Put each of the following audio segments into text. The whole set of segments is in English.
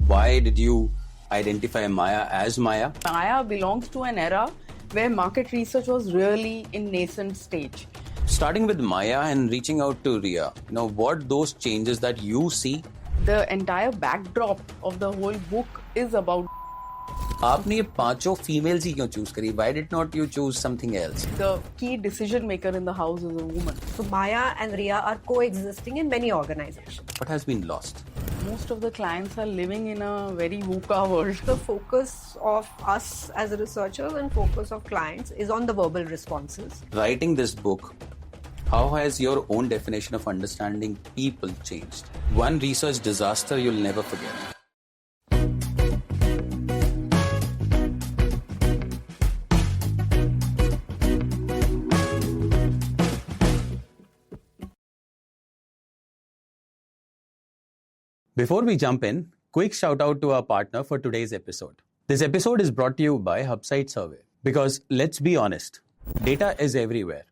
Why did you identify Maya as Maya? Maya belongs to an era where market research was really in nascent stage. Starting with Maya and reaching out to Ria, what those changes that you see? The entire backdrop of the whole book is about. आपने ये पांचों females ही क्यों choose करी? Why did not you choose something else? The key decision maker in the house is a woman. So Maya and Ria are coexisting in many organizations. What has been lost? Most of the clients are living in a very VUCA world. The focus of us as researchers and focus of clients is on the verbal responses. Writing this book, how has your own definition of understanding people changed? One research disaster you'll never forget. Before we jump in, quick shout out to our partner for today's episode. This episode is brought to you by HubSite Survey. Because let's be honest, data is everywhere.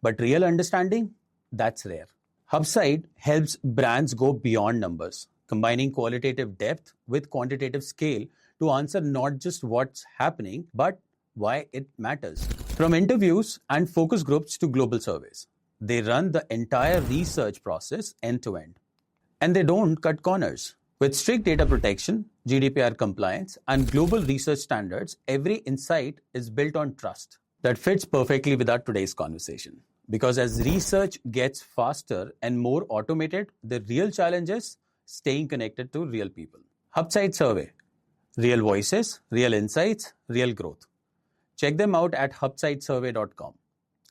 But real understanding, that's rare. HubSite helps brands go beyond numbers, combining qualitative depth with quantitative scale to answer not just what's happening, but why it matters. From interviews and focus groups to global surveys, they run the entire research process end to end. And they don't cut corners. With strict data protection, GDPR compliance, and global research standards, every insight is built on trust. That fits perfectly with our today's conversation. Because as research gets faster and more automated, the real challenge is staying connected to real people. HubSite Survey. Real voices, real insights, real growth. Check them out at hubsitesurvey.com.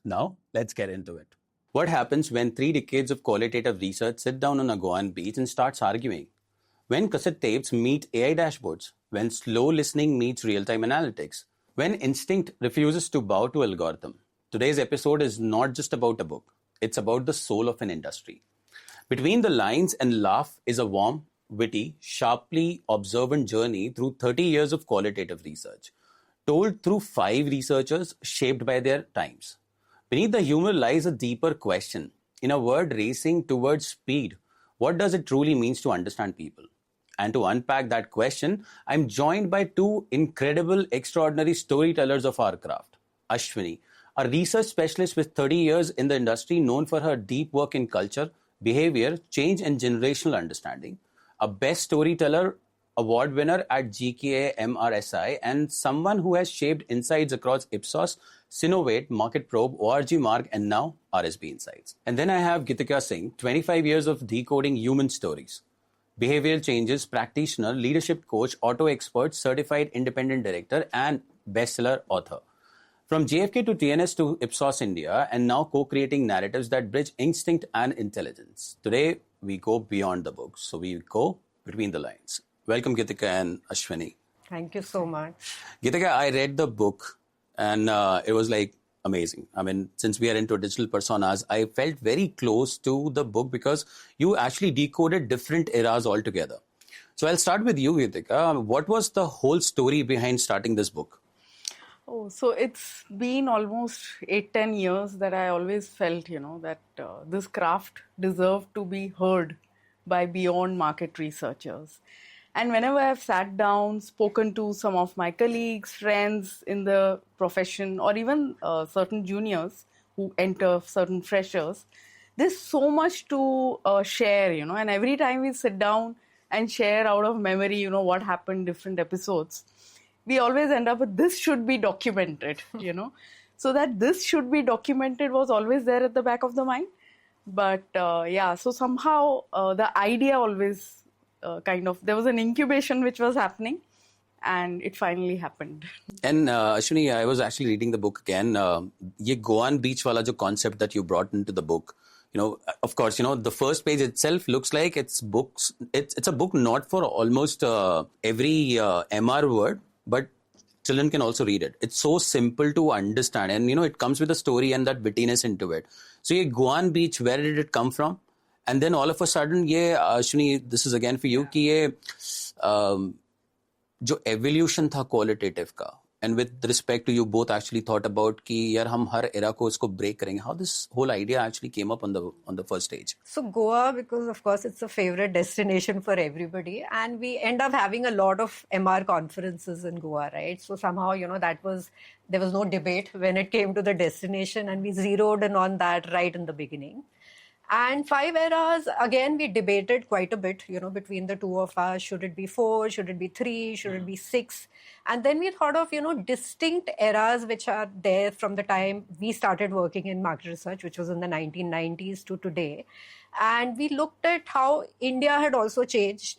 Now, let's get into it. What happens when 3 decades of qualitative research sit down on a Goan beach and starts arguing? When cassette tapes meet AI dashboards? When slow listening meets real-time analytics? When instinct refuses to bow to algorithm? Today's episode is not just about a book. It's about the soul of an industry. Between the lines and laugh is a warm, witty, sharply observant journey through 30 years of qualitative research, told through 5 researchers shaped by their times. Beneath the humor lies a deeper question. In a world racing towards speed, what does it truly mean to understand people? And to unpack that question, I'm joined by 2 incredible, extraordinary storytellers of our craft. Ashwini, a research specialist with 30 years in the industry, known for her deep work in culture, behavior, change, and generational understanding. A best storyteller award winner at GKA MRSI, and someone who has shaped insights across Ipsos, Sinovate, Market Probe, ORG-Mark, and now RSB Insights. And then I have Gitika Singh, 25 years of decoding human stories. Behavioral changes practitioner, leadership coach, auto expert, certified independent director, and bestseller author. From JFK to TNS to Ipsos India, and now co-creating narratives that bridge instinct and intelligence. Today, we go beyond the books, so we go between the lines. Welcome, Gitika and Ashwini. Thank you so much. Gitika, I read the book and it was like amazing. I mean, since we are into digital personas, I felt very close to the book because you actually decoded different eras altogether. So I'll start with you, Gitika. What was the whole story behind starting this book? Oh, so it's been almost 8-10 years that I always felt, that this craft deserved to be heard by beyond market researchers. And whenever I've sat down, spoken to some of my colleagues, friends in the profession, or even certain juniors who enter, certain freshers, there's so much to share, and every time we sit down and share out of memory, what happened, different episodes, we always end up with this should be documented, So that this should be documented was always there at the back of the mind. But so somehow the idea always there was an incubation which was happening, and it finally happened. And Ashwini, I was actually reading the book again. Ye Goan beach wala jo concept that you brought into the book, of course, the first page itself looks like it's books. It's a book not for almost every MR word, but children can also read it. It's so simple to understand, and it comes with a story and that wittiness into it. So ye Goan beach, where did it come from? And then all of a sudden, Ashwini, this is again for you, कि ये जो evolution था qualitative का, and with respect to you both actually thought about कि यार हम हर era को इसको break करेंगे. How this whole idea actually came up on the first stage? So Goa, because of course it's a favorite destination for everybody, and we end up having a lot of MR conferences in Goa, right? So somehow, there was no debate when it came to the destination, and we zeroed in on that right in the beginning. And 5 eras, again, we debated quite a bit, between the two of us. Should it be 4? Should it be 3? Should it be 6? And then we thought of, distinct eras which are there from the time we started working in market research, which was in the 1990s to today. And we looked at how India had also changed,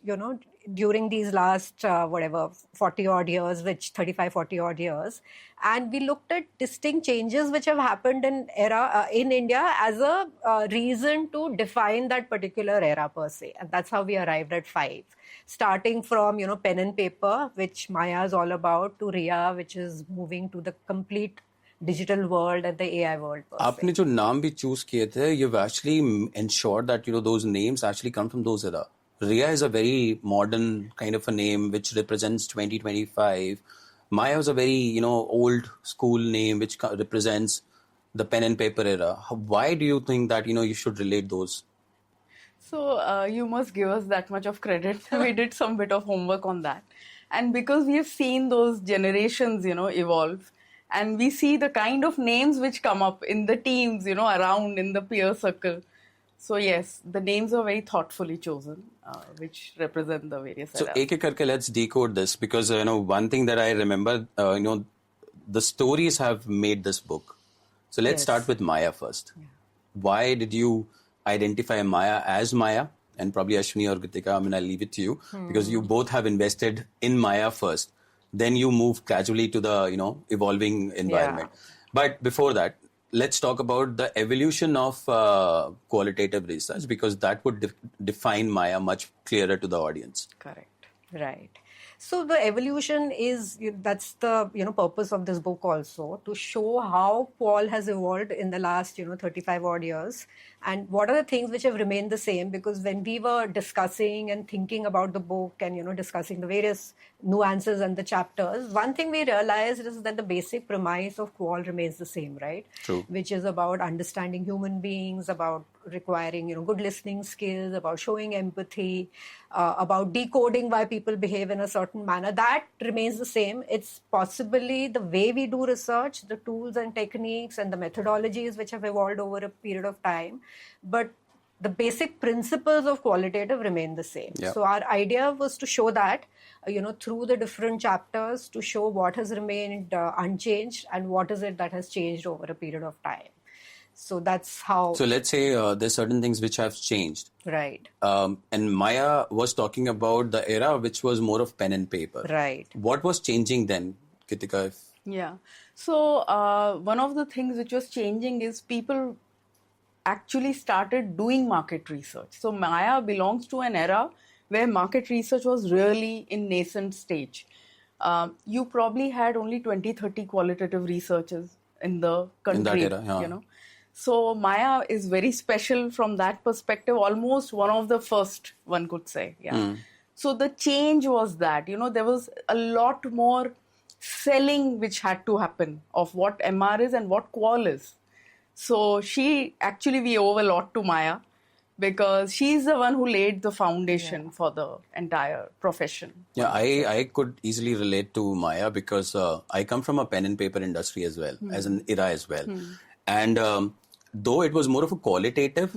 during these last, 40 odd years, 40 odd years. And we looked at distinct changes which have happened in India as a reason to define that particular era per se. And that's how we arrived at 5. Starting from, pen and paper, which Maya is all about, to Ria, which is moving to the complete digital world and the AI world per se. आपने जो नाम भी choose किए थे, you've actually ensured that those names actually come from those era. Ria is a very modern kind of a name which represents 2025. Maya was a very old school name which represents the pen and paper era. Why do you think that you should relate those? So you must give us that much of credit. We did some bit of homework on that. And because we have seen those generations, evolve, and we see the kind of names which come up in the teams, around in the peer circle. So yes, the names are very thoughtfully chosen, which represent the various eras. So ek karke let's decode this, because one thing that I remember, the stories have made this book. So let's start with Maya first. Yeah. Why did you identify Maya as Maya? And probably Ashwini or Kritika, I'll leave it to you, because you both have invested in Maya first. Then you move gradually to the evolving environment. Yeah. But before that, let's talk about the evolution of qualitative research, because that would define Maya much clearer to the audience. Correct. Right. So the evolution is, that's the purpose of this book also, to show how Qual has evolved in the last 35 odd years, and what are the things which have remained the same. Because when we were discussing and thinking about the book and discussing the various nuances and the chapters, one thing we realized is that the basic premise of Qual remains the same, right? True. Which is about understanding human beings, about requiring good listening skills, about showing empathy, about decoding why people behave in a certain manner. That remains the same. It's possibly the way we do research, the tools and techniques and the methodologies which have evolved over a period of time, but the basic principles of qualitative remain the same. Yeah. So our idea was to show that through the different chapters, to show what has remained unchanged and what is it that has changed over a period of time. So that's how... So let's say there's certain things which have changed. Right. And Maya was talking about the era which was more of pen and paper. Right. What was changing then, Kritika? Yeah. So one of the things which was changing is people actually started doing market research. So Maya belongs to an era where market research was really in nascent stage. You probably had only 20-30 qualitative researchers in the country. In that era, yeah. So Maya is very special from that perspective, almost one of the first, one could say. Yeah. So the change was that, there was a lot more selling which had to happen of what MR is and what Qual is. So we owe a lot to Maya, because she's the one who laid the foundation for the entire profession. Yeah, I could easily relate to Maya, because I come from a pen and paper industry as well, as an era as well. And though it was more of a qualitative,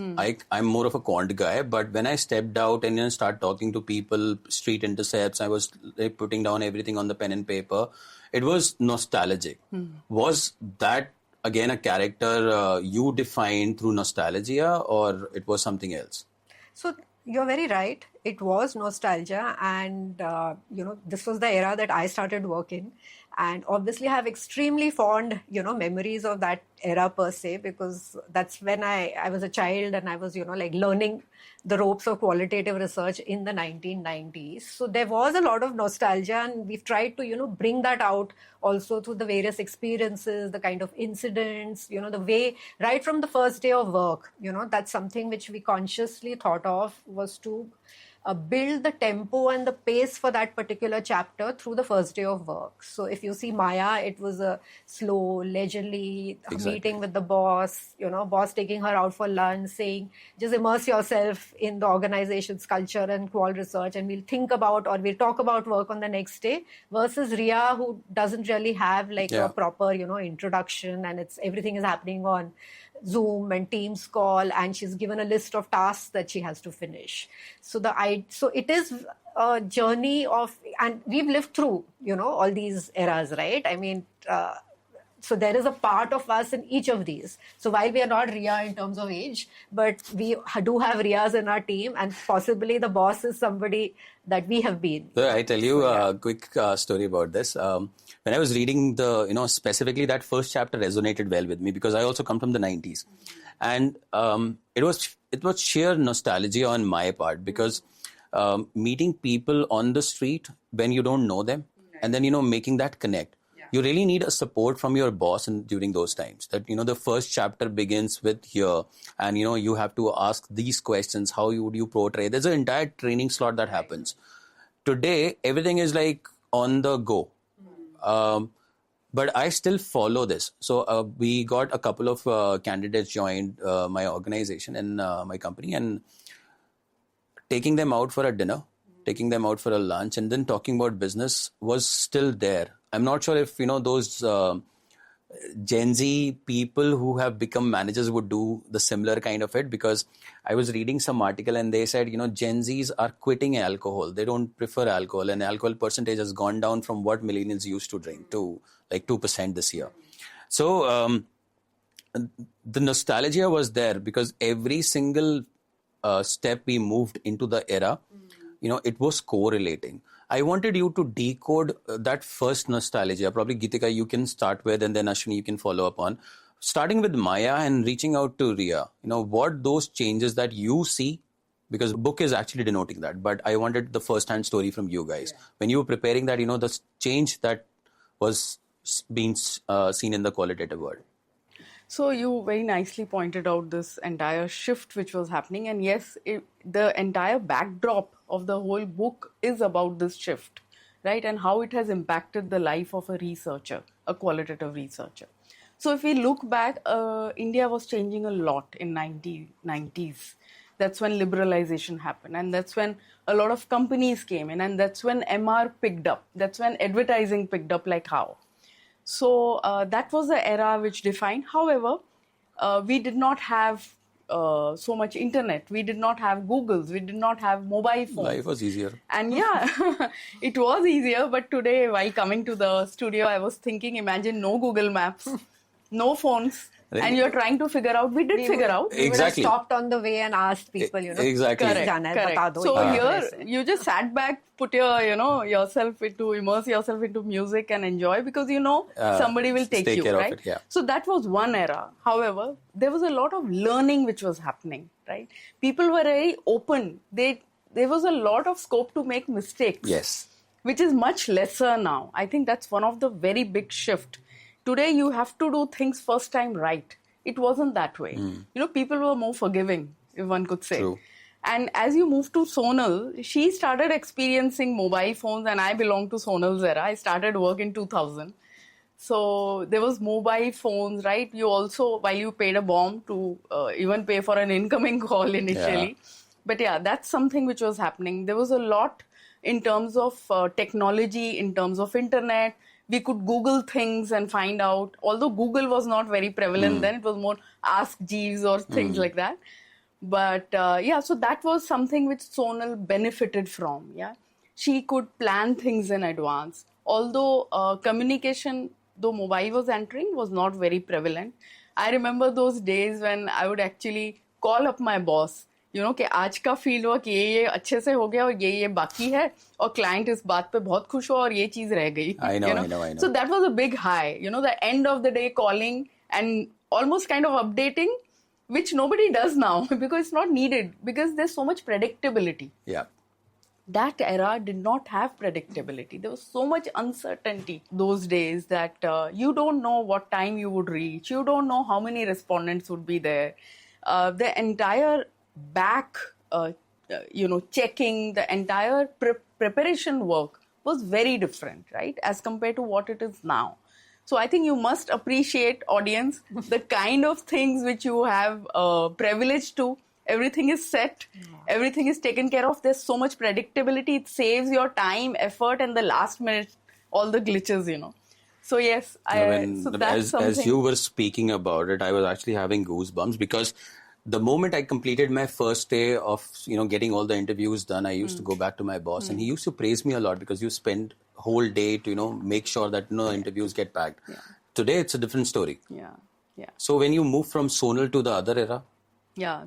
I'm more of a quant guy, but when I stepped out and start talking to people, street intercepts, I was putting down everything on the pen and paper, it was nostalgic. Was that again a character you defined through nostalgia, or it was something else? So you're very right. It was nostalgia, and this was the era that I started work in, and obviously I have extremely fond memories of that era per se, because that's when I was a child and I was learning the ropes of qualitative research in the 1990s. So there was a lot of nostalgia, and we've tried to bring that out also through the various experiences, the kind of incidents, the way right from the first day of work. That's something which we consciously thought of, was to build the tempo and the pace for that particular chapter through the first day of work. So if you see Maya, it was a slow, leisurely meeting with the boss, boss taking her out for lunch, saying, just immerse yourself in the organization's culture and qual research, and we'll think about or we'll talk about work on the next day, versus Ria, who doesn't really have like a proper, introduction, and everything is happening on Zoom and Teams call, and she's given a list of tasks that she has to finish. So it is a journey of, and we've lived through, all these eras, right? I mean, so there is a part of us in each of these. So while we are not Ria in terms of age, but we do have Rias in our team, and possibly the boss is somebody that we have been. So I tell you a quick story about this. When I was reading specifically that first chapter resonated well with me, because I also come from the 90s. And it was sheer nostalgia on my part, because meeting people on the street when you don't know them, and then, making that connect. You really need a support from your boss during those times. That, the first chapter begins with here, and, you have to ask these questions. How would you portray? There's an entire training slot that happens. Today, everything is like on the go. But I still follow this. So we got a couple of candidates joined my organization and my company, and taking them out for a dinner, taking them out for a lunch, and then talking about business was still there. I'm not sure if, those Gen Z people who have become managers would do the similar kind of it, because I was reading some article and they said, Gen Zs are quitting alcohol. They don't prefer alcohol, and alcohol percentage has gone down from what millennials used to drink to like 2% this year. So the nostalgia was there, because every single step we moved into the era, it was correlating. I wanted you to decode that first nostalgia. Probably Geetika, you can start with, and then Ashwini, you can follow up on. Starting with Maya and reaching out to Ria, what those changes that you see, because the book is actually denoting that, but I wanted the first-hand story from you guys. Yeah. When you were preparing that, the change that was being seen in the qualitative world. So you very nicely pointed out this entire shift which was happening. And yes, the entire backdrop of the whole book is about this shift, right? And how it has impacted the life of a researcher, a qualitative researcher. So if we look back, India was changing a lot in 90s. That's when liberalization happened. And that's when a lot of companies came in. And that's when MR picked up. That's when advertising picked up like how. So that was the era which defined. However, we did not have so much internet. We did not have Googles. We did not have mobile phones. Life was easier. And yeah, it was easier. But today, while coming to the studio, I was thinking, imagine no Google Maps, no phones. And you're trying to figure out. We did figure out. Exactly. We would have stopped on the way and asked people, Exactly. Correct. So here, you just sat back, put your, immerse yourself into music and enjoy, because somebody will take you, right? Of it, yeah. So that was one era. However, there was a lot of learning which was happening, right? People were very open. There was a lot of scope to make mistakes. Yes. Which is much lesser now. I think that's one of the very big shift. Today, you have to do things first time right. It wasn't that way. People were more forgiving, if one could say. True. And as you move to Sonal, she started experiencing mobile phones, and I belong to Sonal's era. I started work in 2000. So there was mobile phones, right? You also, while you paid a bomb to even pay for an incoming call initially. Yeah. But yeah, that's something which was happening. There was a lot in terms of technology, in terms of internet. We could Google things and find out, although Google was not very prevalent then, it was more Ask Jeeves or things like that. But so that was something which Sonal benefited from. Yeah, she could plan things in advance. Although communication, though mobile was entering, was not very prevalent. I remember those days when I would actually call up my boss. कि आज का field work ये अच्छे से हो गया और ये बाकी है और क्लाइंट इस बात पे बहुत खुश हो और ये चीज रह गई. I know. So that was a big high. The end of the day calling and almost kind of updating, which nobody does now because it's not needed, because there's so much predictability. Yeah. That era did not have predictability. There was so much uncertainty those days that you don't know what time you would reach. You don't know how many respondents would be there. The entire back checking, the entire preparation work was very different, right, as compared to what it is now. So I think you must appreciate, audience, the kind of things which you have privilege to. Everything is set, everything is taken care of. There's so much predictability. It saves your time, effort, and the last minute, all the glitches. So yes, as you were speaking about it, I was actually having goosebumps because the moment I completed my first day of getting all the interviews done, I used to go back to my boss, and he used to praise me a lot because you spend whole day to make sure that interviews get packed. Yeah. Today it's a different story. Yeah. So when you move from Sonal to the other era,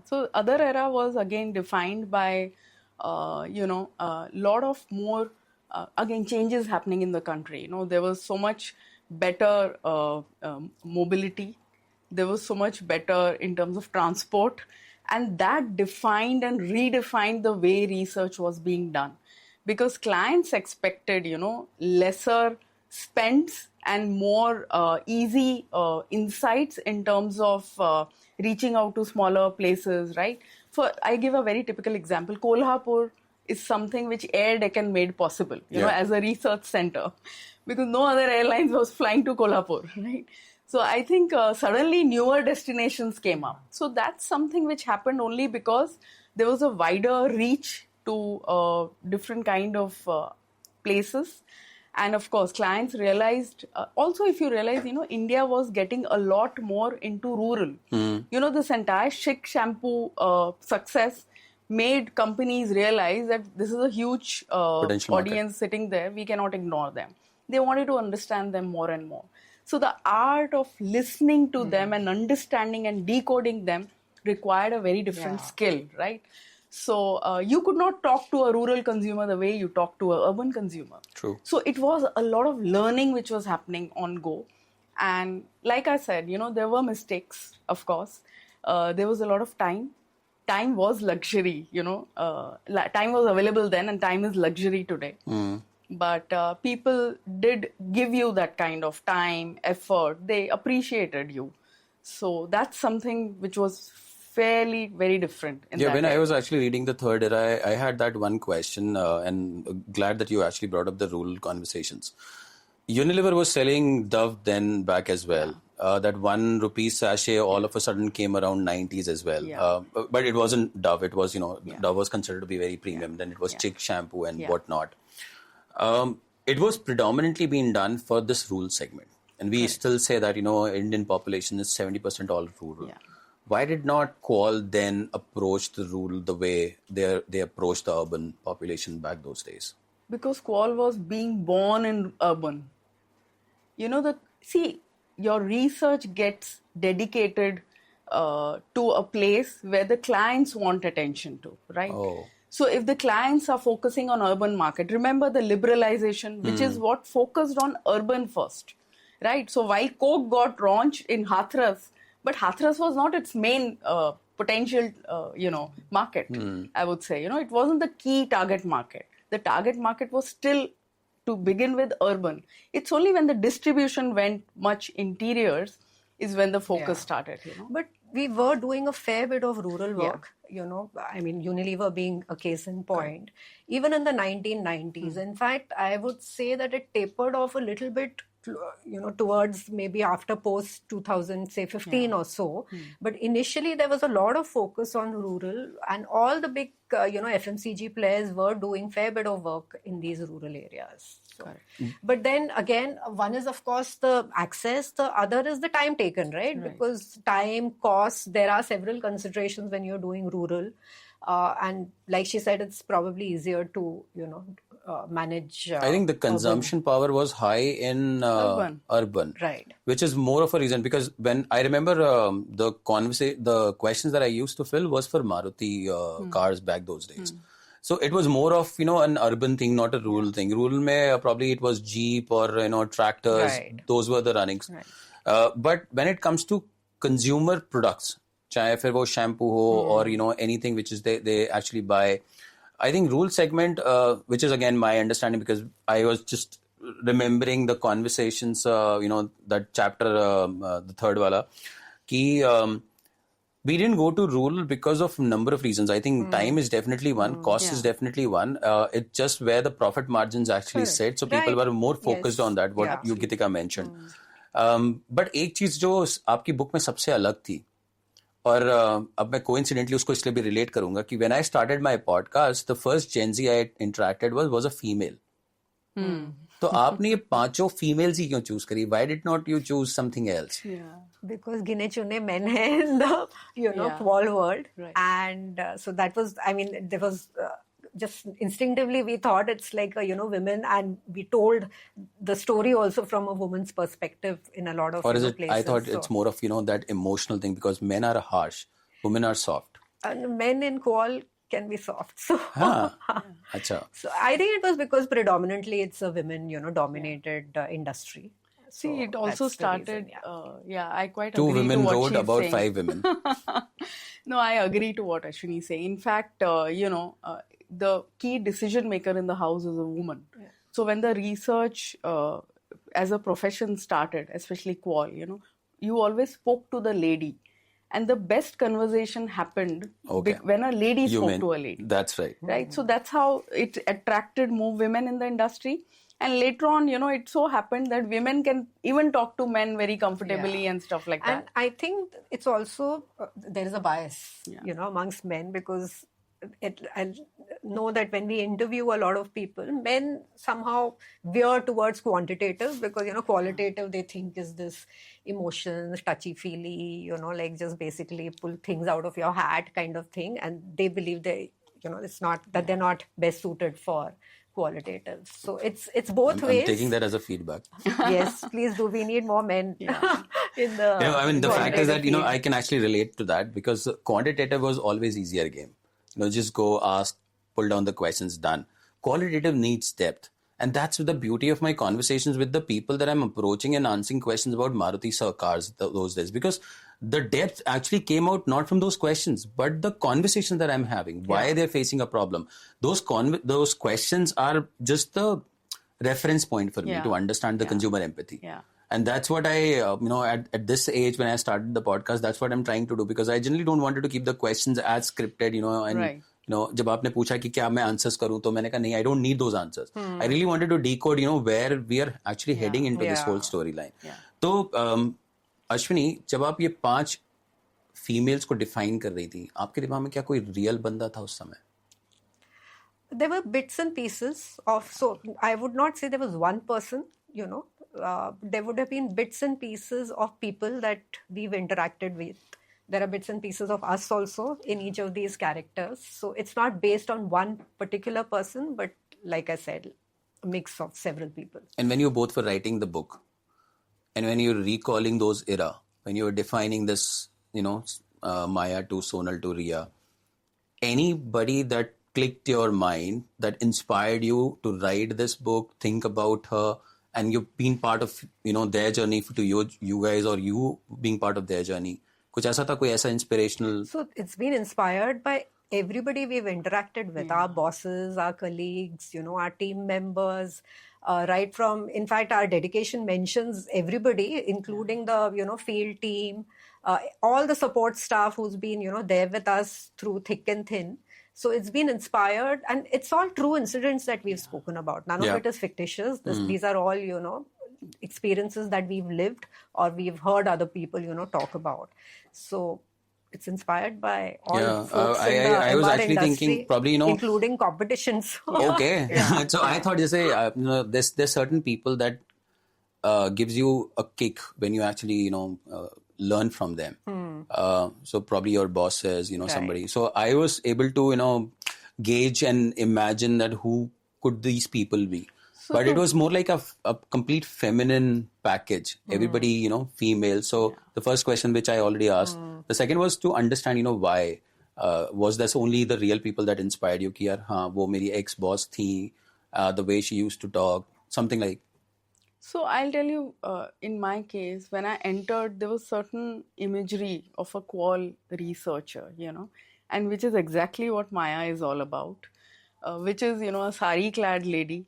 so other era was again defined by a lot of more again changes happening in the country. There was so much better mobility. There was so much better in terms of transport, and that defined and redefined the way research was being done, because clients expected lesser spends and more easy insights in terms of reaching out to smaller places, right? I give a very typical example. Kolhapur is something which Air Deccan made possible, as a research center, because no other airlines was flying to Kolhapur, right? So I think suddenly newer destinations came up. So that's something which happened only because there was a wider reach to different kind of places. And of course, clients realized, also if you realize, India was getting a lot more into rural. This entire Schick shampoo success made companies realize that this is a huge audience sitting there. We cannot ignore them. They wanted to understand them more and more. So the art of listening to them and understanding and decoding them required a very different skill, right? So you could not talk to a rural consumer the way you talk to an urban consumer. True. So it was a lot of learning which was happening on go. And like I said, there were mistakes, of course. There was a lot of time. Time was luxury, time was available then, and time is luxury today. But people did give you that kind of time, effort. They appreciated you. So that's something which was fairly very different. When I was actually reading the third era, I had that one question, and glad that you actually brought up the rural conversations. Unilever was selling Dove then back as well. That 1 rupee sachet all of a sudden came around 90s as well. But it wasn't Dove. It was, Dove was considered to be very premium. Then it was Chick shampoo and whatnot. It was predominantly being done for this rural segment. And we still say that, Indian population is 70% all rural. Why did not Qual then approach the rural the way they approached the urban population back those days? Because Qual was being born in urban. Your research gets dedicated to a place where the clients want attention to, right? Oh. So if the clients are focusing on urban market, remember the liberalization, which is what focused on urban first, right? So while Coke got launched in Hathras, but Hathras was not its main potential, market, I would say. It wasn't the key target market. The target market was still, to begin with, urban. It's only when the distribution went much interiors is when the focus started, But we were doing a fair bit of rural work, Unilever being a case in point, even in the 1990s. In fact, I would say that it tapered off a little bit, towards maybe after post 2000, say 15 or so. But initially there was a lot of focus on rural, and all the big, FMCG players were doing fair bit of work in these rural areas. So. But then again, one is of course the access, the other is the time taken, right? Because time, cost, there are several considerations when you're doing rural. And like she said, it's probably easier to, manage. I think the consumption power was high in urban, right? Which is more of a reason, because when I remember the questions that I used to fill was for Maruti cars back those days. So it was more of an urban thing, not a rural thing. Rural mein probably it was Jeep or tractors. Those were the runnings. But when it comes to consumer products, chahe fir wo shampoo ho or anything which is they actually buy, I think rural segment, which is again my understanding, because I was just remembering the conversations, that chapter, the third wala, ki We didn't go to rural because of number of reasons. I think time is definitely one, cost is Yeah. definitely one. It's just where the profit margins actually Correct. sit. So people Right. were more focused Yes. on that, what Yeah. you Gitika mentioned. But एक चीज जो आपकी book में सबसे अलग थी, और अब मैं कोइंसिडेंटली उसको इसलिए भी रिलेट करूंगा कि when I started my podcast, the first Gen Z I interacted was a female. तो आपने ये पांचों फीमेल्स ही क्यों चूज करी? Why did not you choose something else? Yeah. Because गिने चुने men हैं in the Yeah. qual world, Right. and so that was, I mean, there was just instinctively we thought it's like women, and we told the story also from a woman's perspective in a lot of Or is it? places. I thought So- it's more of that emotional thing, because men are harsh, women are soft. and men in qual can be soft. So हाँ, अच्छा. so I think it was because predominantly it's a women dominated industry. See, So it also that's the reason, started. yeah. I quite Two agree women to what wrote she's about saying. 5 women. No, I agree to what Ashwini is saying. In fact, the key decision maker in the house is a woman. So when the research as a profession started, especially qual, you always spoke to the lady. And the best conversation happened Okay. when a lady You spoke meant to a lady. that's right. Right? So that's how it attracted more women in the industry. And later on, it so happened that women can even talk to men very comfortably and stuff like And that. I think it's also there is a bias, amongst men, because I know that when we interview a lot of people, men somehow veer towards quantitative, because qualitative they think is this emotions, touchy feely, like just basically pull things out of your hat kind of thing, and they believe it's not that they're not best suited for qualitative. So it's both I'm ways. taking that as a feedback. Yes, please do. We need more men in the. I mean, the fact is that, qualitative I can actually relate to that, because quantitative was always easier game. Just go ask, pull down the questions, done. Qualitative needs depth. And that's the beauty of my conversations with the people that I'm approaching and answering questions about Maruti cars those days. Because the depth actually came out not from those questions, but the conversations that I'm having, why they're facing a problem. Those questions are just the reference point for me to understand the consumer empathy. Yeah. And that's what I, at this age when I started the podcast, that's what I'm trying to do, because I generally don't wanted to keep the questions as scripted, and Right. जब आपने पूछा कि क्या मैं answers करूं, तो मैंने कहा नहीं, I don't need those answers. I really wanted to decode, where we are actually heading into this whole storyline. तो अश्विनी, जब आप ये 5 फीमेल्स को डिफाइन कर रही थी, आपके दिमाग में क्या कोई रियल बंदा था उस समय? There were bits and pieces of, so I would not say there was one person, there would have been bits and pieces of people that we've interacted with. There are bits and pieces of us also in each of these characters. So it's not based on one particular person, but like I said, a mix of several people. And when you both were writing the book, and when you're recalling those era, when you were defining this, Maya to Sonal to Ria, anybody that clicked your mind, that inspired you to write this book, think about her, and you've been part of, their journey to you guys, or you being part of their journey? कुछ ऐसा था, कोई ऐसा inspirational? So it's been inspired by everybody we've interacted with, our bosses, our colleagues, our team members, right from, in fact, our dedication mentions everybody, including the, field team, all the support staff who's been, there with us through thick and thin. So it's been inspired, and it's all true incidents that we've spoken about. None of it is fictitious. These are all, experiences that we've lived or we've heard other people, talk about. So it's inspired by all folks in the I was MR actually industry, thinking probably, including competitions. Okay. So I thought, there's certain people that gives you a kick when you actually, learn from them. So probably your bosses, somebody. So I was able to, gauge and imagine that who could these people be. But it was more like a complete feminine package. Everybody, female. So the first question, which I already asked, the second was to understand, why. Was this only the real people that inspired you? Ki yaar, haan, wo meri ex-boss thi, the way she used to talk, something like. So I'll tell you, in my case, when I entered, there was certain imagery of a qual researcher, and which is exactly what Maya is all about, which is, a sari-clad lady,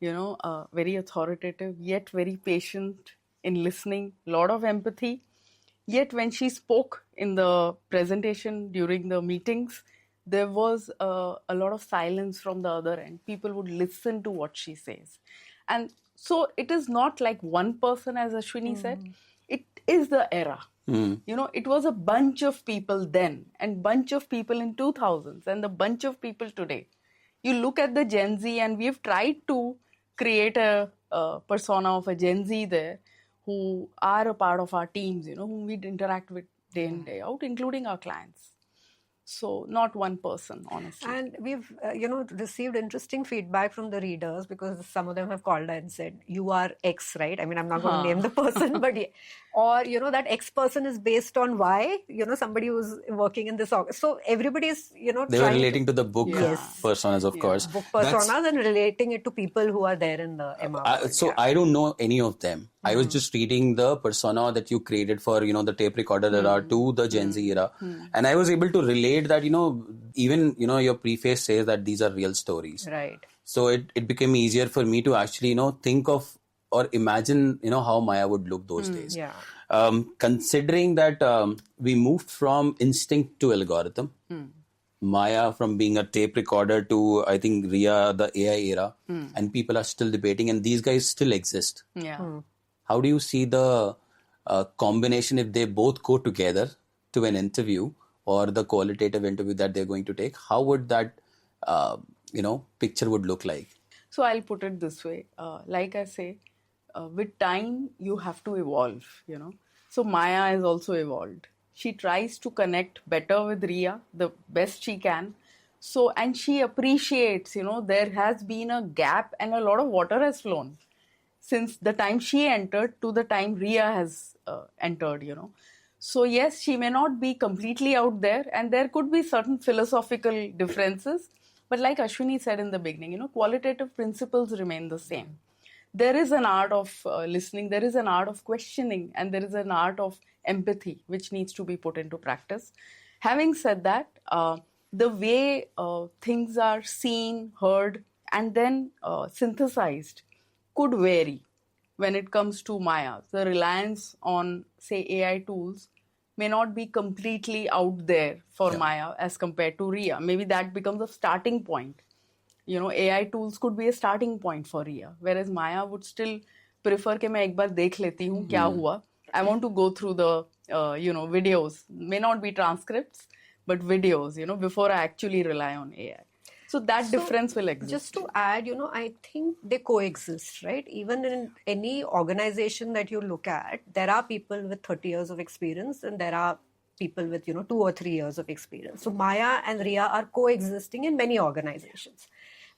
very authoritative, yet very patient in listening, lot of empathy, Yet when she spoke in the presentation during the meetings, there was a lot of silence from the other end. People would listen to what she says. And so it is not like one person, as Ashwini said, it is the era. You know, it was a bunch of people then and bunch of people in 2000s and the bunch of people today. You look at the Gen Z, and we've tried to create a persona of a Gen Z there who are a part of our teams, you know, whom we interact with day in, day out, including our clients. So not one person, honestly. And we've, received interesting feedback from the readers, because some of them have called and said, you are X, right? I mean, I'm not going to name the person, but or, that X person is based on Y, somebody who's working in this. So everybody is, they were relating to the book Yes. personas, of course. book personas and relating it to people who are there in the MR. So I don't know any of them. I was just reading the persona that you created for, the tape recorder era to the Gen Z era. And I was able to relate that, even, your preface says that these are real stories. Right. So it became easier for me to actually, think of or imagine, how Maya would look those days. Yeah. Considering that we moved from instinct to algorithm, Maya from being a tape recorder to, I think, Ria, the AI era, and people are still debating, and these guys still exist. Yeah. How do you see the combination if they both go together to an interview or the qualitative interview that they're going to take? How would that, picture would look like? So I'll put it this way. Like I say, with time, you have to evolve, So Maya has also evolved. She tries to connect better with Ria, the best she can. So, and she appreciates, there has been a gap and a lot of water has flown since the time she entered to the time Ria has entered, So yes, she may not be completely out there, and there could be certain philosophical differences. But like Ashwini said in the beginning, qualitative principles remain the same. There is an art of listening, there is an art of questioning, and there is an art of empathy which needs to be put into practice. Having said that, the way things are seen, heard, and then synthesized could vary when it comes to Maya. The reliance on, say, AI tools may not be completely out there for Maya as compared to Ria. Maybe that becomes a starting point. AI tools could be a starting point for Ria, whereas Maya would still prefer कि मैं एक बार देख लेती हूँ क्या हुआ. I want to go through the videos. May not be transcripts, but videos, before I actually rely on AI. So that difference will exist. Just to add, I think they coexist, right? Even in any organization that you look at, there are people with 30 years of experience and there are people with, 2 or 3 years of experience. So Maya and Ria are coexisting in many organizations.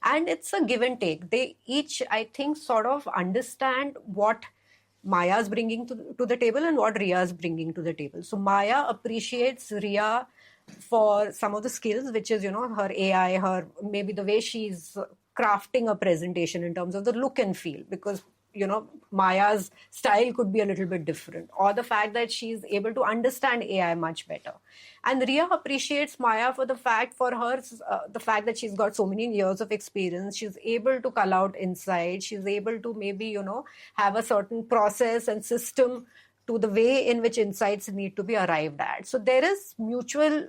And it's a give and take. They each, I think, sort of understand what Maya's bringing to the table and what Ria's bringing to the table. So Maya appreciates Ria for some of the skills, which is, her AI, her maybe the way she's crafting a presentation in terms of the look and feel, because, Maya's style could be a little bit different, or the fact that she's able to understand AI much better. And Ria appreciates Maya for the fact that she's got so many years of experience. She's able to cull out insights. She's able to maybe, have a certain process and system to the way in which insights need to be arrived at. So there is mutual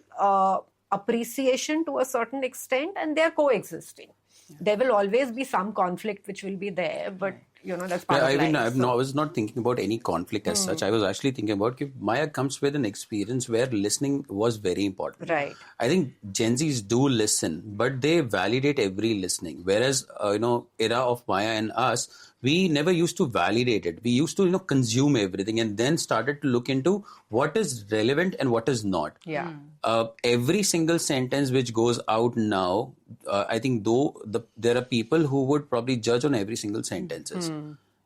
appreciation to a certain extent, and they're coexisting. Yeah. There will always be some conflict which will be there, but that's part of life. I was not thinking about any conflict as such. I was actually thinking about Maya comes with an experience where listening was very important. Right. I think Gen Zs do listen, but they validate every listening. Whereas, era of Maya and us, we never used to validate it. We used to, consume everything and then started to look into what is relevant and what is not. Yeah. Every single sentence which goes out now, I think there are people who would probably judge on every single sentences.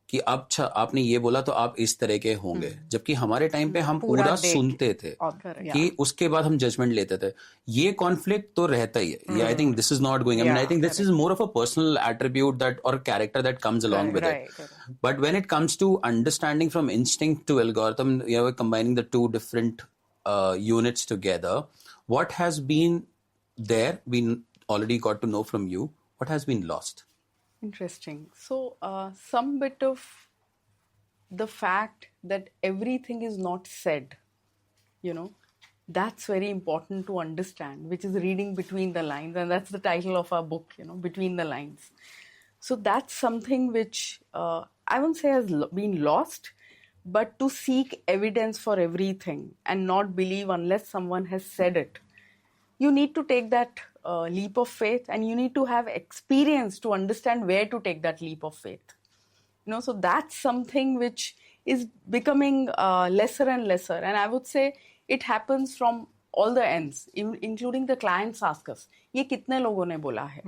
कि अब आपने ये बोला तो आप इस तरह के होंगे, जबकि हमारे टाइम पे हम पूरा सुनते थे कि उसके बाद हम जजमेंट लेते थे. ये कॉन्फ्लिक्ट तो रहता ही है. I think this is not going. I think this is more of a personal attribute that और character that comes along with it. But when it comes to understanding from instinct to algorithm, combining the two different units together, what has been there, we already got to know from you, what has been lost? Interesting. So, some bit of the fact that everything is not said you know, that's very important to understand, which is reading between the lines. And that's the title of our book, you know, Between the Lines. So that's something which I won't say has been lost, but to seek evidence for everything and not believe unless someone has said it. You need to take that leap of faith, and you need to have experience to understand where to take that leap of faith. You know, so that's something which is becoming lesser and lesser. And I would say it happens from all the ends, including the clients ask us, ये कितने लोगों ने बोला है?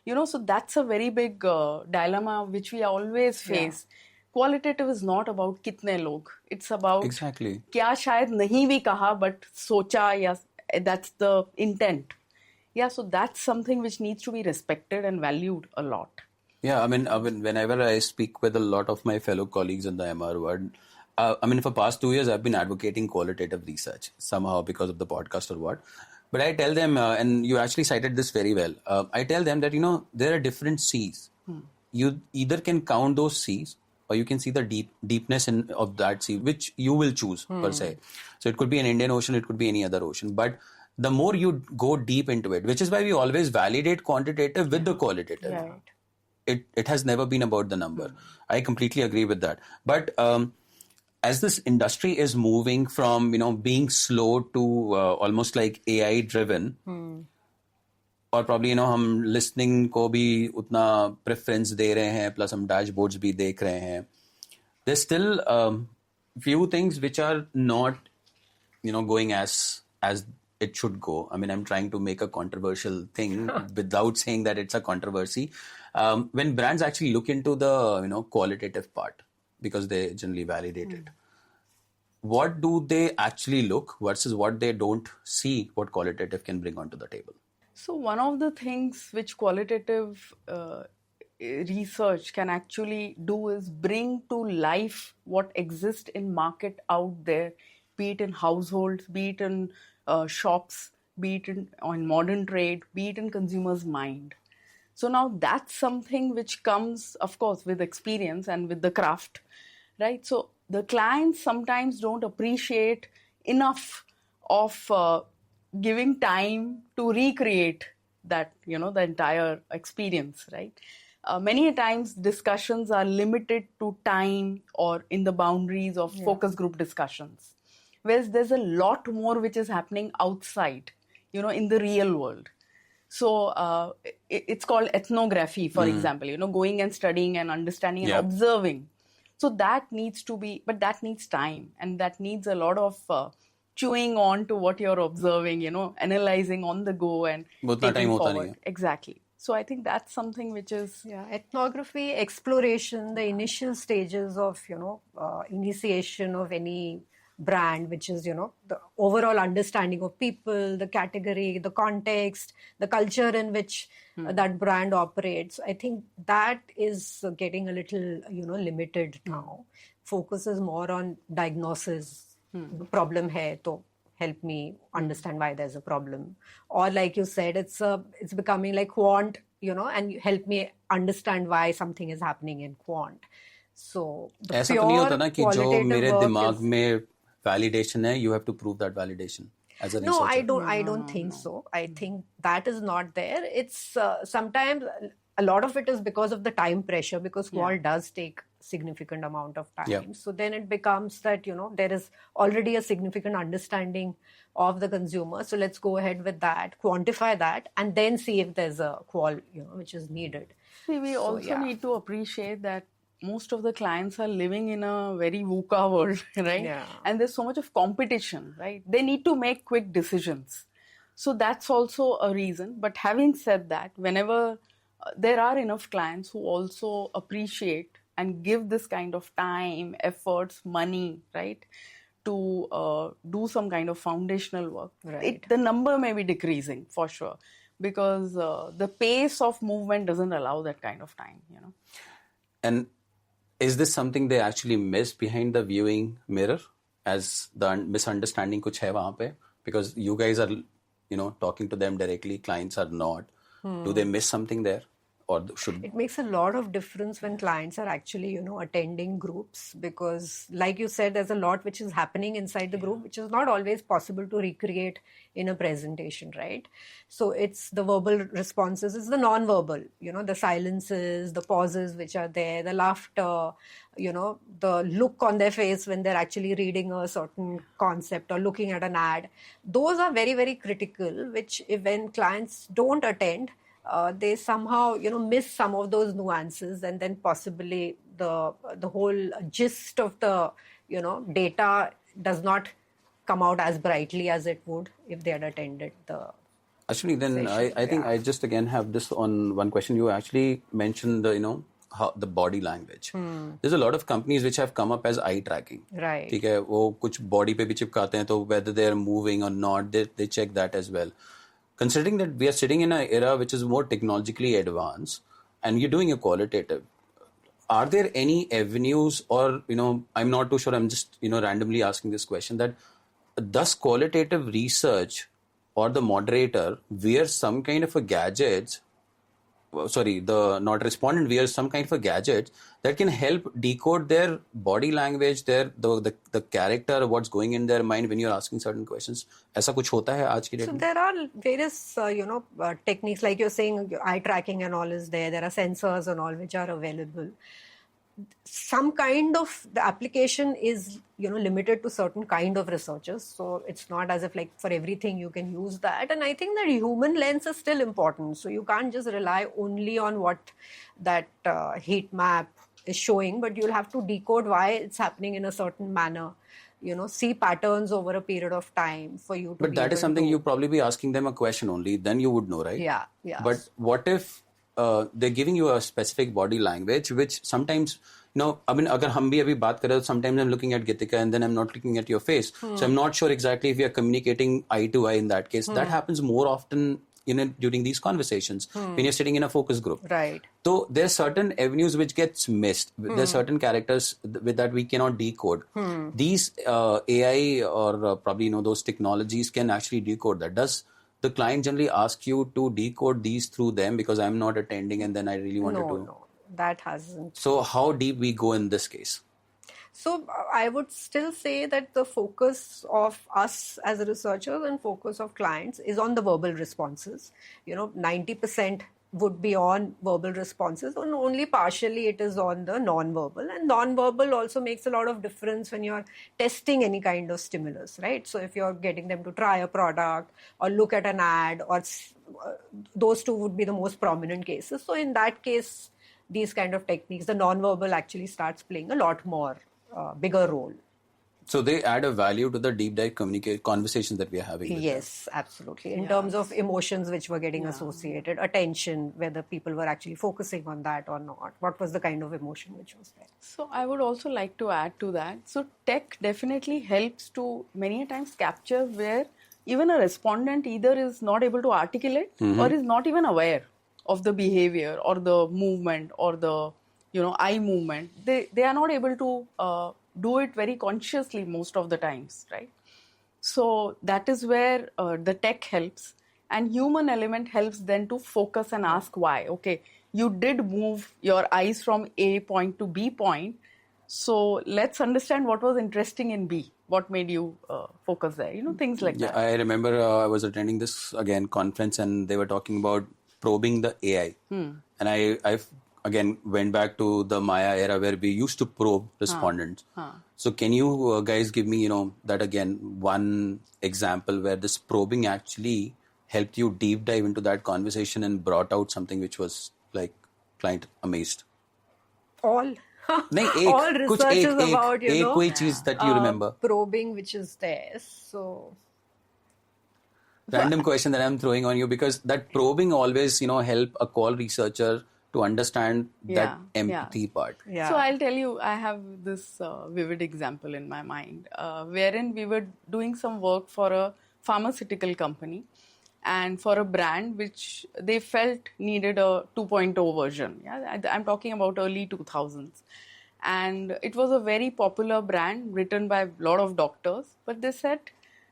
You know, so that's a very big dilemma which we always face. Qualitative is not about कितने लोग. It's about Exactly. क्या शायद नहीं भी कहा, but सोचा, या that's the intent. Yeah, so that's something which needs to be respected and valued a lot. Yeah, I mean, whenever I speak with a lot of my fellow colleagues in the MR world, I mean, for past 2 years, I've been advocating qualitative research somehow because of the podcast or what. But I tell them, and you actually cited this very well. I tell them that, you know, there are different C's. You either can count those C's, or you can see the deepness of that sea, which you will choose per se. So it could be an Indian Ocean, it could be any other ocean. But the more you go deep into it, which is why we always validate quantitative with the qualitative. Right. It has never been about the number. I completely agree with that. But as this industry is moving from, you know, being slow to almost like AI driven, और probably, you know, हम listening को भी उतना preference दे रहे हैं, plus हम dashboards भी देख रहे हैं. There's still few things which are not, you know, going as it should go. I mean, I'm trying to make a controversial thing without saying that it's a controversy. When brands actually look into the, you know, qualitative part, because they generally validate it, what do they actually look versus what they don't see what qualitative can bring onto the table? So one of the things which qualitative research can actually do is bring to life what exists in market out there, be it in households, be it in shops, be it in modern trade, be it in consumers' mind. So now that's something which comes, of course, with experience and with the craft, right? So the clients sometimes don't appreciate enough of giving time to recreate that, you know, the entire experience, right? Many a times discussions are limited to time or in the boundaries of focus group discussions, whereas there's a lot more which is happening outside, you know, in the real world. So it's called ethnography, for example, you know, going and studying and understanding and observing. So that needs to be, but that needs time, and that needs a lot of chewing on to what you're observing, you know, analyzing on the go and taking forward. Exactly. So I think that's something which is... Yeah, ethnography, exploration, the initial stages of, you know, initiation of any brand, which is, you know, the overall understanding of people, the category, the context, the culture in which that brand operates. I think that is getting a little, you know, limited now. Focus is more on diagnosis. Problem hai, to help me understand why there's a problem. Or like you said, it's becoming like quant, you know, and help me understand why something is happening in quant. So ऐसा तो नहीं होता ना कि जो मेरे दिमाग में validation hai, you have to prove that validation as a researcher. No, I don't think so. I think that is not there. It's sometimes a lot of it is because of the time pressure, because qual does take significant amount of time. So then it becomes that, you know, there is already a significant understanding of the consumer. So let's go ahead with that, quantify that, and then see if there's a qual, you know, which is needed. See, we also need to appreciate that most of the clients are living in a very VUCA world, right? Yeah. And there's so much of competition, right? They need to make quick decisions. So that's also a reason. But having said that, whenever there are enough clients who also appreciate and give this kind of time, efforts, money, right, to do some kind of foundational work, the number may be decreasing for sure, because the pace of movement doesn't allow that kind of time, you know. And is this something they actually miss behind the viewing mirror, as the misunderstanding kuch hai wahan pe? Because you guys are, you know, talking to them directly, clients are not. Do they miss something there? should? It makes a lot of difference when clients are actually, attending groups, because like you said, there's a lot which is happening inside the group, which is not always possible to recreate in a presentation, right? So it's the verbal responses, it's the non-verbal, the silences, the pauses which are there, the laughter, the look on their face when they're actually reading a certain concept or looking at an ad. Those are very, very critical, which when clients don't attend, they somehow miss some of those nuances, and then possibly the whole gist of the data does not come out as brightly as it would if they had attended the Actually, then session. I think I just again have this on one question. You actually mentioned how the body language. There's a lot of companies which have come up as eye tracking. Right. ठीक है, वो कुछ body पे भी चिपकाते हैं, तो whether they're moving or not, they check that as well. Considering that we are sitting in an era which is more technologically advanced, and you're doing a qualitative, are there any avenues, or I'm not too sure, I'm just randomly asking this question, that does qualitative research or the moderator wear some kind of a gadget, the not respondent wears some kind of a gadget that can help decode their body language, the character, what's going in their mind when you're asking certain questions? ऐसा कुछ होता है आज की date So में? there are various, techniques, like you're saying, eye tracking and all is there. There are sensors and all which are available. Some kind of the application is, limited to certain kind of researchers. So it's not as if like for everything you can use that. And I think that human lens is still important. So you can't just rely only on what that heat map is showing, but you'll have to decode why it's happening in a certain manner. See patterns over a period of time for you to. But that is something you probably be asking them a question only, then you would know, right? Yeah. But what if they're giving you a specific body language, which sometimes, I mean, agar hum bhi abhi baat kar rahe ho, sometimes I'm looking at Gitika and then I'm not looking at your face. So I'm not sure exactly if we are communicating eye to eye in that case. That happens more often during these conversations when you're sitting in a focus group. Right. So there are certain avenues which gets missed. There are certain characters with that we cannot decode. These AI or probably those technologies can actually decode that. Does the client generally ask you to decode these through them because I'm not attending and then I really wanted to? No, that hasn't. So how deep we go in this case? So I would still say that the focus of us as researchers and focus of clients is on the verbal responses. 90% would be on verbal responses, and only partially it is on the non-verbal. And non-verbal also makes a lot of difference when you're testing any kind of stimulus, right? So if you're getting them to try a product or look at an ad, or those two would be the most prominent cases. So in that case, these kind of techniques, the non-verbal actually starts playing a lot more bigger role. So they add a value to the deep dive conversations that we are having. Yes, absolutely. In terms of emotions which were getting associated, attention, whether people were actually focusing on that or not, what was the kind of emotion which was there. So I would also like to add to that. So tech definitely helps to many times capture where even a respondent either is not able to articulate or is not even aware of the behavior or the movement or the eye movement. They are not able to do it very consciously most of the times, right? So that is where the tech helps, and human element helps then to focus and ask why. Okay, you did move your eyes from A point to B point, so let's understand what was interesting in B. What made you focus there? Things like that. I remember I was attending this conference, and they were talking about probing the AI, and I've again went back to the Maya era where we used to probe respondents. So can you guys give me, that again, one example where this probing actually helped you deep dive into that conversation and brought out something which was like client amazed? All all research is about, कोई चीज that you remember? Probing which is there. So random question that I'm throwing on you, because that probing always, help a call researcher to understand that empathy part. Yeah. So I'll tell you, I have this vivid example in my mind, wherein we were doing some work for a pharmaceutical company and for a brand which they felt needed a 2.0 version. Yeah, I'm talking about early 2000s. And it was a very popular brand written by a lot of doctors, but they said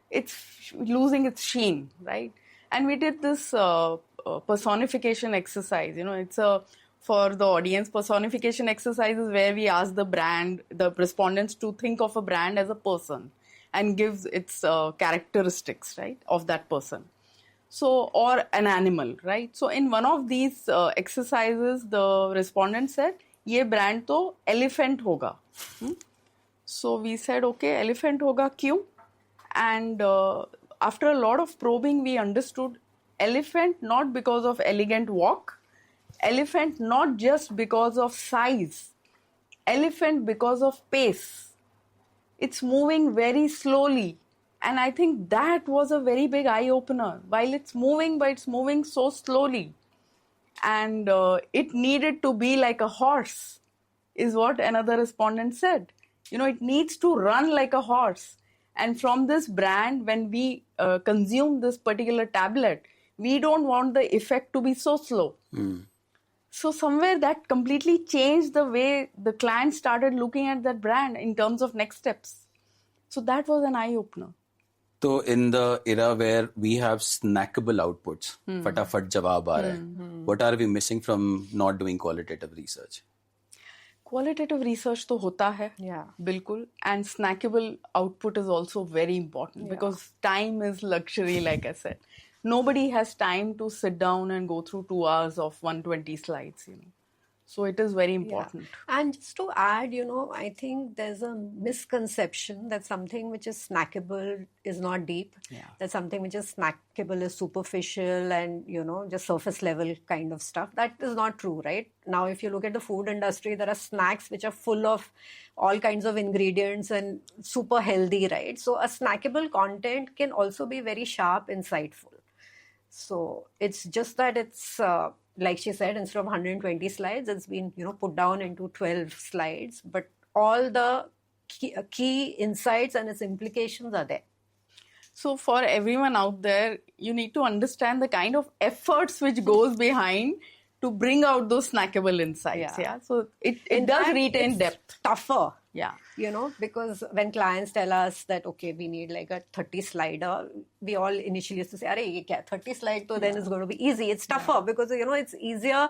it's losing its sheen, right? And we did this personification exercise. For the audience, personification exercise is where we ask the respondents to think of a brand as a person and gives its characteristics, right, of that person. So, or an animal, right? So, in one of these exercises, the respondent said, "ये brand तो elephant होगा." So we said, okay, elephant hoga kyun? And after a lot of probing, we understood elephant not because of elegant walk, elephant not just because of size, elephant because of pace. It's moving very slowly. And I think that was a very big eye-opener. While it's moving, but it's moving so slowly. And it needed to be like a horse, is what another respondent said. It needs to run like a horse. And from this brand, when we consume this particular tablet, we don't want the effect to be so slow. So somewhere that completely changed the way the client started looking at that brand in terms of next steps. So that was an eye-opener. So in the era where we have snackable outputs, fatafat jawab aa raha hai, what are we missing from not doing qualitative research? Qualitative research to hota hai, bilkul, and snackable output is also very important because time is luxury, like I said. Nobody has time to sit down and go through 2 hours of 120 slides, So it is very important. Yeah. And just to add, I think there's a misconception that something which is snackable is not deep. Yeah. That something which is snackable is superficial and, just surface level kind of stuff. That is not true, right? Now, if you look at the food industry, there are snacks which are full of all kinds of ingredients and super healthy, right? So a snackable content can also be very sharp, insightful. So it's just that it's... like she said, instead of 120 slides, it's been, put down into 12 slides. But all the key insights and its implications are there. So for everyone out there, you need to understand the kind of efforts which goes behind to bring out those snackable insights. Yeah. So it does retain depth. Tougher. Yeah. Because when clients tell us that, okay, we need like a 30 slider, we all initially used to say, "Arey, ye kya? 30 slide, so then it's going to be easy." It's tougher because, it's easier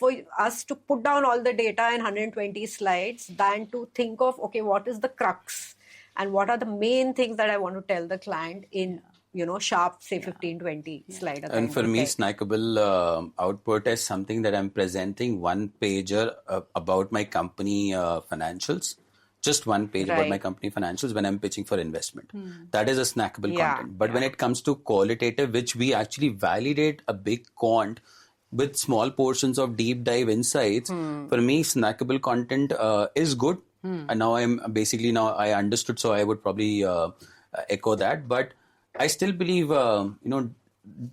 for us to put down all the data in 120 slides than to think of, okay, what is the crux and what are the main things that I want to tell the client in, sharp, say 15, 20 slide. And for me, snackable output is something that I'm presenting one pager about my company financials. Just one page about my company financials when I'm pitching for investment. That is a snackable content. But when it comes to qualitative, which we actually validate a big quant with small portions of deep dive insights, for me, snackable content is good. And now I understood, so I would probably echo that. But I still believe,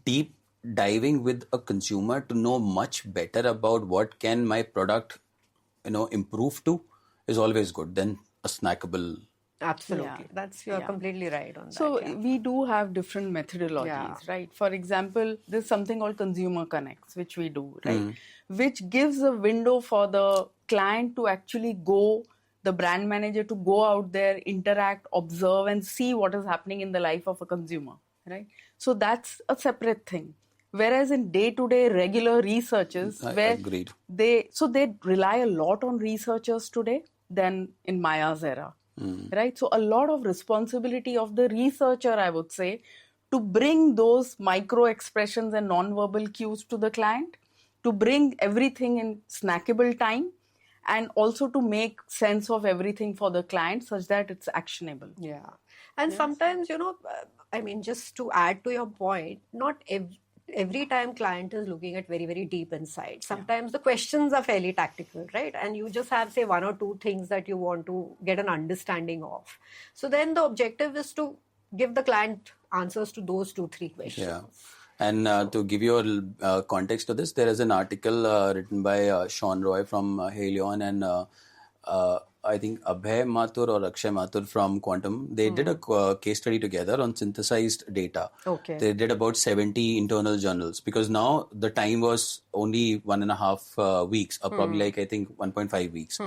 deep diving with a consumer to know much better about what can my product, improve to, is always good than a snackable. Absolutely. You're completely right on that. So we do have different methodologies, right? For example, there's something called Consumer Connects, which we do, right? Which gives a window for the client to actually the brand manager to go out there, interact, observe, and see what is happening in the life of a consumer, right? So that's a separate thing. Whereas in day-to-day regular researches, Agreed. they rely a lot on researchers today than in Maya's era, right? So a lot of responsibility of the researcher, I would say, to bring those micro expressions and non-verbal cues to the client, to bring everything in snackable time, and also to make sense of everything for the client such that it's actionable. Yeah. And sometimes, just to add to your point, not every time client is looking at very, very deep insights. Sometimes the questions are fairly tactical, right? And you just have, say, one or two things that you want to get an understanding of. So then the objective is to give the client answers to those 2-3 questions. Yeah. And to give you a context to this, there is an article written by Sean Roy from Halion and I think Abhay Mathur or Akshay Mathur from Quantum. They did a case study together on synthesized data. Okay. They did about 70 internal journals because now the time was only 1.5 weeks, or probably like I think 1.5 weeks.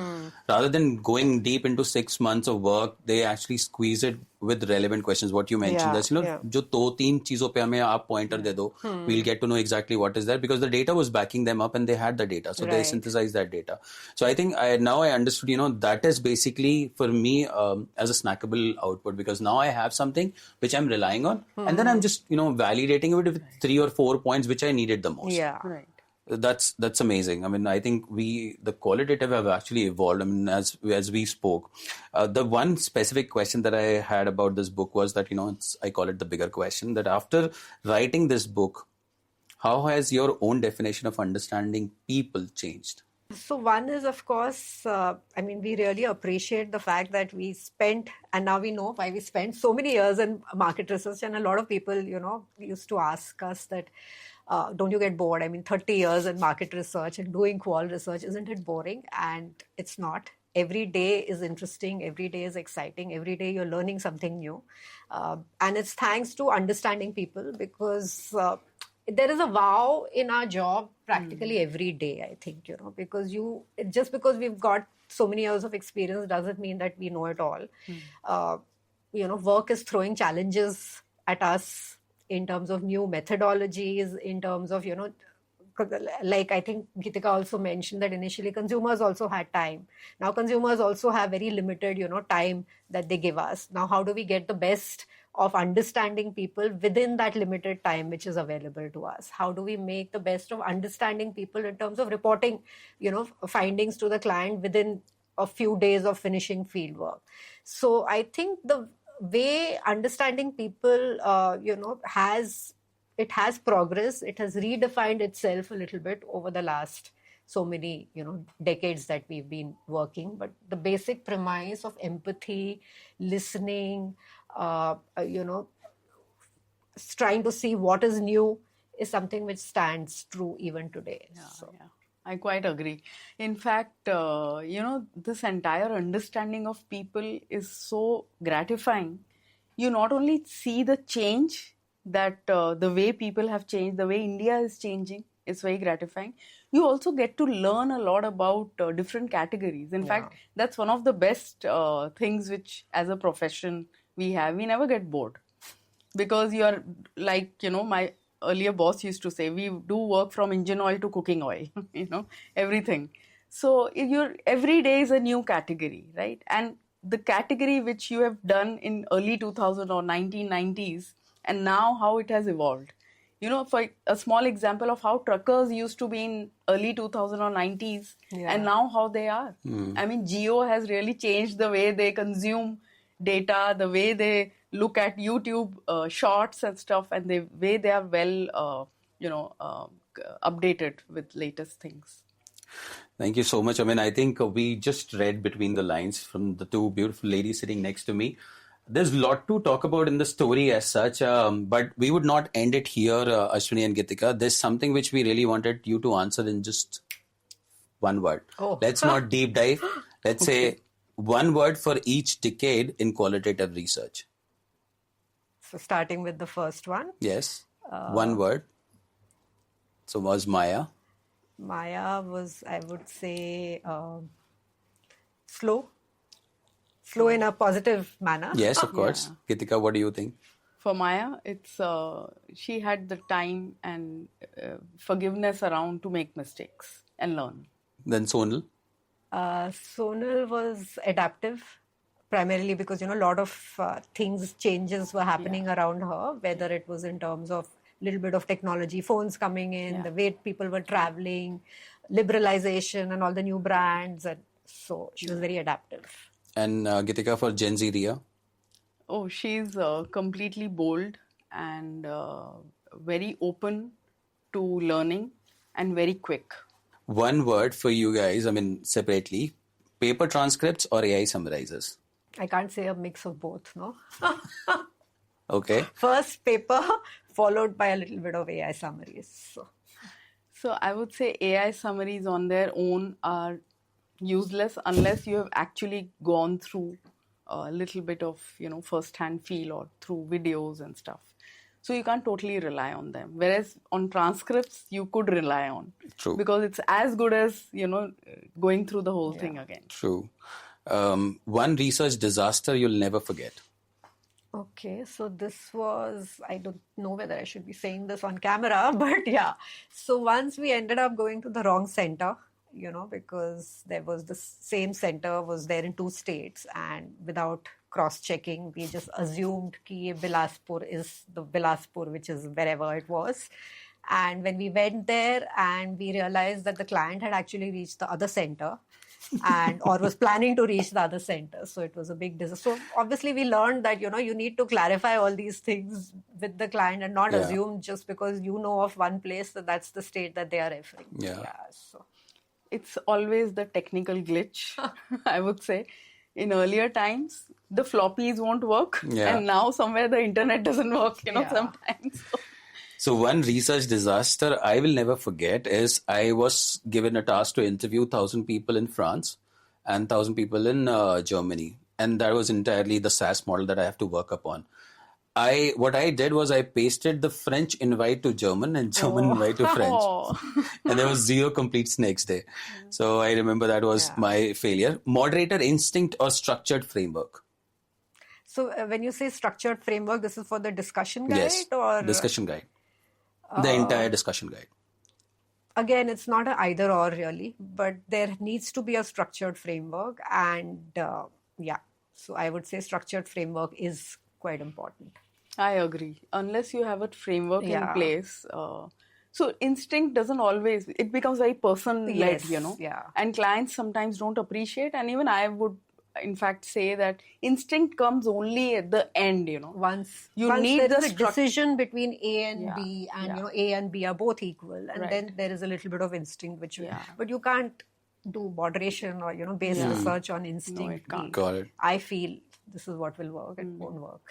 Rather than going deep into 6 months of work, they actually squeeze it with relevant questions. What you mentioned, that's जो 2-3 चीजों पे हमें आप pointer दे दो, we'll get to know exactly what is there, because the data was backing them up and they had the data, so they synthesized that data. So I think now I understood, that is basically for me as a snackable output, because now I have something which I'm relying on, and then I'm just validating it with 3 or 4 points which I needed the most. Yeah. Right. That's amazing. I mean, I think the qualitative have actually evolved. I mean, as we spoke, the one specific question that I had about this book was that I call it the bigger question, that after writing this book, how has your own definition of understanding people changed? So one is, of course, we really appreciate the fact that we spent, and now we know why we spent so many years in market research. And a lot of people, used to ask us that, don't you get bored? 30 years in market research and doing qual research, isn't it boring? And it's not. Every day is interesting. Every day is exciting. Every day you're learning something new. And it's thanks to understanding people, because there is a wow in our job practically every day, I think, because just because we've got so many years of experience doesn't mean that we know it all. Work is throwing challenges at us in terms of new methodologies, in terms of, like I think Geetika also mentioned that initially consumers also had time. Now consumers also have very limited, time that they give us. Now, how do we get the best of understanding people within that limited time which is available to us? How do we make the best of understanding people in terms of reporting, findings to the client within a few days of finishing fieldwork? So I think the way understanding people, has progressed. It has redefined itself a little bit over the last so many, decades that we've been working. But the basic premise of empathy, listening, trying to see what is new is something which stands true even today. Yeah. I quite agree. In fact, this entire understanding of people is so gratifying. You not only see the change, that the way people have changed, the way India is changing, it's very gratifying. You also get to learn a lot about different categories. In fact, that's one of the best things which as a profession we have. We never get bored, because you are like, my earlier boss used to say, we do work from engine oil to cooking oil, everything. So every day is a new category, right? And the category which you have done in early 2000 or 1990s, and now how it has evolved. For a small example of how truckers used to be in early 2000 or 90s, and now how they are. Jio has really changed the way they consume data, the way they look at YouTube shorts and stuff, and the way they are well, updated with latest things. Thank you so much. I think we just read between the lines from the two beautiful ladies sitting next to me. There's a lot to talk about in the story as such, but we would not end it here, Ashwini and Geetika. There's something which we really wanted you to answer in just one word. Let's not deep dive. Let's say one word for each decade in qualitative research. So starting with the first one. Yes, one word. So was Maya. Maya was, I would say, slow. Slow in a positive manner. Yes, of course. Yeah. Geetika, what do you think? For Maya, it's she had the time and forgiveness around to make mistakes and learn. Then Sonal? Sonal was adaptive, primarily because, a lot of changes were happening around her, whether it was in terms of a little bit of technology, phones coming in, the way people were traveling, liberalization and all the new brands. And so she was very adaptive. And Geetika, for Gen Z, Ria? Oh, she's completely bold and very open to learning and very quick. One word for you guys, separately, paper transcripts or AI summarizers? I can't say a mix of both, no? Okay. First paper, followed by a little bit of AI summaries. So I would say AI summaries on their own are useless unless you have actually gone through a little bit of, first-hand feel or through videos and stuff. So you can't totally rely on them. Whereas on transcripts, you could rely on. True. Because it's as good as, going through the whole thing again. True. One research disaster you'll never forget. Okay, so this was, I don't know whether I should be saying this on camera, but yeah. So once we ended up going to the wrong center, because there was the same center was there in 2 states, and without cross-checking, we just assumed कि Bilaspur is the Bilaspur, which is wherever it was. And when we went there and we realized that the client had actually reached the other center or was planning to reach the other center. So it was a big disaster. So obviously we learned that, you need to clarify all these things with the client and not assume just because you know of one place that that's the state that they are referring to. Yeah. So It's always the technical glitch, I would say. In earlier times, the floppies won't work. Yeah. And now somewhere the internet doesn't work, sometimes. So one research disaster I will never forget is I was given a task to interview 1,000 people in France and 1,000 people in Germany. And that was entirely the SAS model that I have to work upon. What I did was I pasted the French invite to German and German invite to French. And there was 0 completes next day. So I remember that was my failure. Moderator instinct or structured framework? So when you say structured framework, this is for the discussion guide? Yes, or discussion guide. The entire discussion guide. Again, it's not an either or really, but there needs to be a structured framework. And so I would say structured framework is quite important. I agree. Unless you have a framework in place. So instinct doesn't always, it becomes very person-led, Yeah. And clients sometimes don't appreciate. And even I would, in fact, say that instinct comes only at the end, Once need there the is a decision between A and B, and A and B are both equal, and then there is a little bit of instinct, but you can't do moderation or base research on instinct. No, it can't. Got it. I feel this is what will work, it won't work.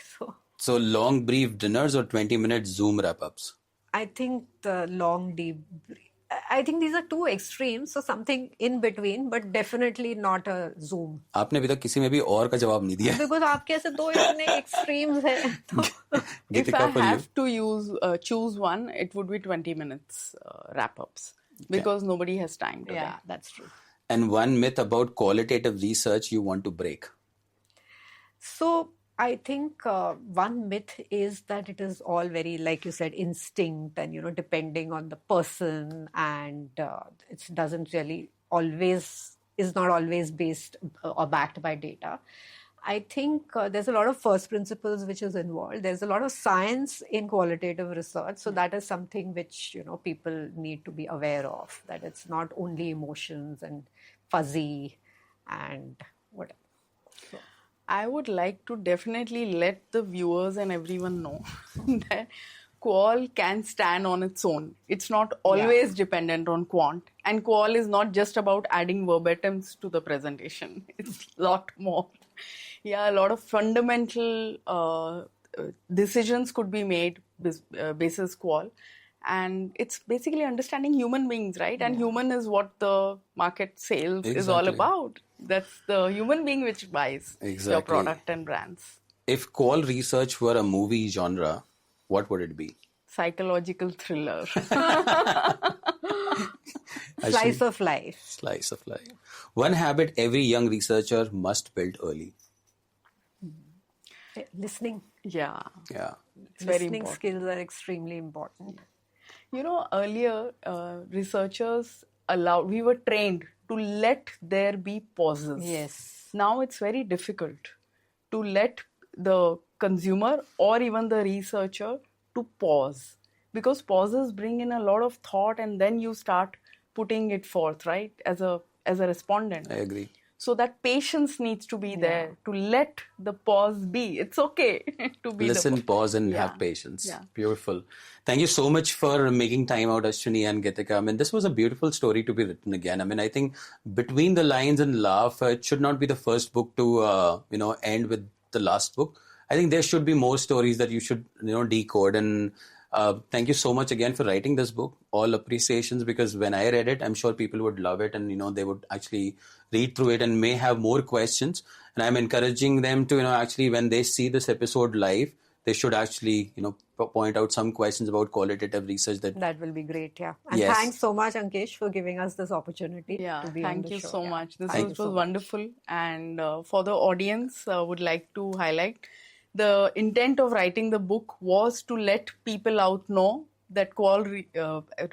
So long brief dinners or 20-minute Zoom wrap-ups? I think the long deep. I think these are 2 extremes, so something in between, but definitely not a Zoom. आपने अभी तक किसी में भी और का जवाब नहीं दिया. Because आपके ऐसे 2 इतने extremes हैं. If I have to choose one, it would be 20 minutes wrap-ups because nobody has time today. Yeah, that's true. And one myth about qualitative research you want to break? So I think one myth is that it is all very, like you said, instinct and, depending on the person, and it doesn't really is not always based or backed by data. I think there's a lot of first principles which is involved. There's a lot of science in qualitative research. So that is something which, people need to be aware of, that it's not only emotions and fuzzy and whatever. So. I would like to definitely let the viewers and everyone know that qual can stand on its own. It's not always dependent on quant. And qual is not just about adding verbatims to the presentation. It's a lot more. A lot of fundamental decisions could be made basis qual. And it's basically understanding human beings, right? And human is what the market sales is all about. That's the human being which buys your product and brands. If qual research were a movie genre, what would it be? Psychological thriller. Slice of life. Slice of life. One habit every young researcher must build early. Listening. Yeah. It's very listening important. Skills are extremely important. Earlier researchers we were trained to let there be pauses. Yes. Now it's very difficult to let the consumer or even the researcher to pause, because pauses bring in a lot of thought and then you start putting it forth, right, as a respondent. I agree. So that patience needs to be there to let the pause be. It's okay to be listen, pause and have patience. Yeah. Beautiful. Thank you so much for making time out, Ashwini and Geetika. I mean, this was a beautiful story to be written again. I mean, I think Between the Lines and Laugh, it should not be the first book to, end with the last book. I think there should be more stories that you should, decode. And thank you so much again for writing this book. All appreciations, because when I read it, I'm sure people would love it and, they would actually read through it and may have more questions. And I'm encouraging them to, actually, when they see this episode live, they should actually, point out some questions about qualitative research that. That will be great, yeah. And Yes. thanks so much, Ankesh, for giving us this opportunity Yeah, to be on thank the you show. so Yeah. much. This Thank was you so much. wonderful. And for the audience, would like to highlight the intent of writing the book was to let people out know that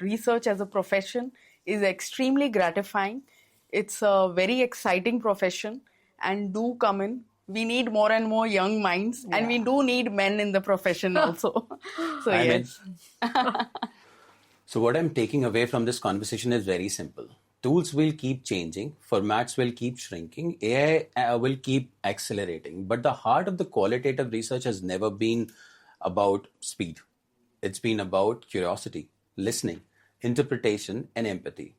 research as a profession is extremely gratifying. It's a very exciting profession, and do come in. We need more and more young minds, and we do need men in the profession also. So I'm in. yes. So what I'm taking away from this conversation is very simple. Tools will keep changing, formats will keep shrinking, AI will keep accelerating. But the heart of the qualitative research has never been about speed. It's been about curiosity, listening, interpretation, and empathy.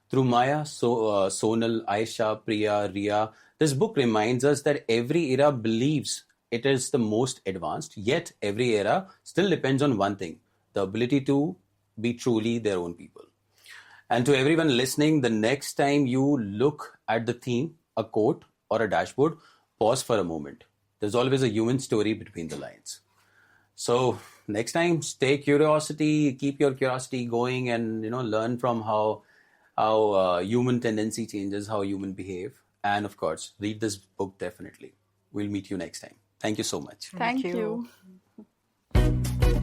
Through Maya, Sonal, Aisha, Priya, Ria, this book reminds us that every era believes it is the most advanced, yet every era still depends on one thing: the ability to be truly their own people. And to everyone listening, the next time you look at the theme, a quote, or a dashboard, pause for a moment. There's always a human story between the lines. So next time, keep your curiosity going, and learn from how human tendency changes, how human behave, and of course, read this book definitely. We'll meet you next time. Thank you so much. Thank you. you.